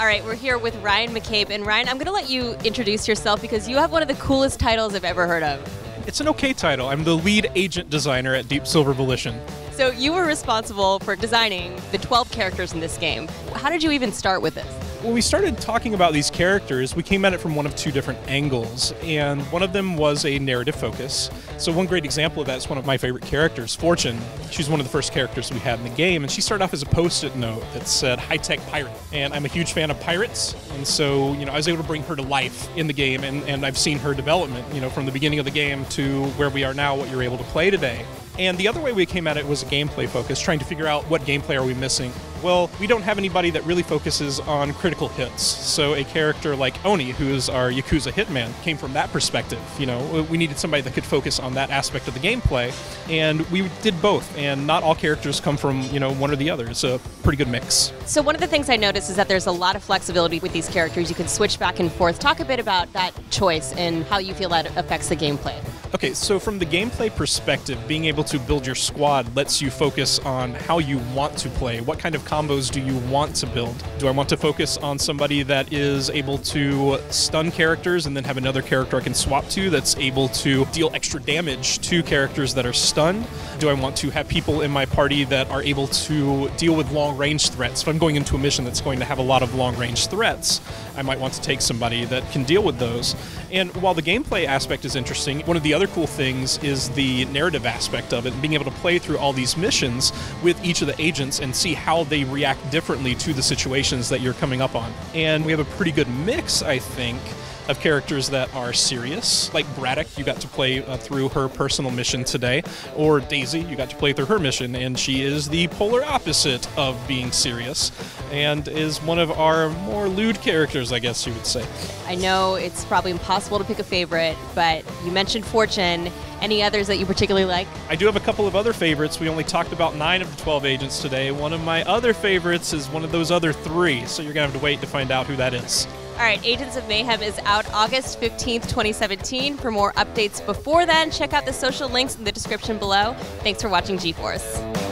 All right, we're here with Ryan McCabe. And Ryan, I'm going to let you introduce yourself because you have one of the coolest titles I've ever heard of. It's an okay title. I'm the lead agent designer at Deep Silver Volition. So you were responsible for designing the 12 characters in this game. How did you even start with this? When we started talking about these characters, we came at it from one of two different angles, and one of them was a narrative focus. So one great example of that is one of my favorite characters, Fortune. She's one of the first characters we had in the game, and she started off as a post-it note that said, high-tech pirate. And I'm a huge fan of pirates, and so, I was able to bring her to life in the game, and I've seen her development, from the beginning of the game to where we are now, what you're able to play today. And the other way we came at it was a gameplay focus, trying to figure out what gameplay are we missing. Well, we don't have anybody that really focuses on critical hits. So a character like Oni, who is our Yakuza hitman, came from that perspective. We needed somebody that could focus on that aspect of the gameplay, and we did both. And not all characters come from, one or the other. It's a pretty good mix. So one of the things I noticed is that there's a lot of flexibility with these characters. You can switch back and forth. Talk a bit about that choice and how you feel that affects the gameplay. Okay, so from the gameplay perspective, being able to build your squad lets you focus on how you want to play. What kind of combos do you want to build? Do I want to focus on somebody that is able to stun characters and then have another character I can swap to that's able to deal extra damage to characters that are stunned? Do I want to have people in my party that are able to deal with long-range threats? If I'm going into a mission that's going to have a lot of long-range threats, I might want to take somebody that can deal with those. And while the gameplay aspect is interesting, one of the other cool things is the narrative aspect of it, being able to play through all these missions with each of the agents and see how they react differently to the situations that you're coming up on. And we have a pretty good mix, I think, of characters that are serious, like Braddock, you got to play through her personal mission today, or Daisy, you got to play through her mission, and she is the polar opposite of being serious, and is one of our more lewd characters, I guess you would say. I know it's probably impossible to pick a favorite, but you mentioned Fortune. Any others that you particularly like? I do have a couple of other favorites. We only talked about 9 of the 12 agents today. One of my other favorites is one of those other 3, so you're going to have to wait to find out who that is. All right, Agents of Mayhem is out August 15th, 2017. For more updates before then, check out the social links in the description below. Thanks for watching GeForce.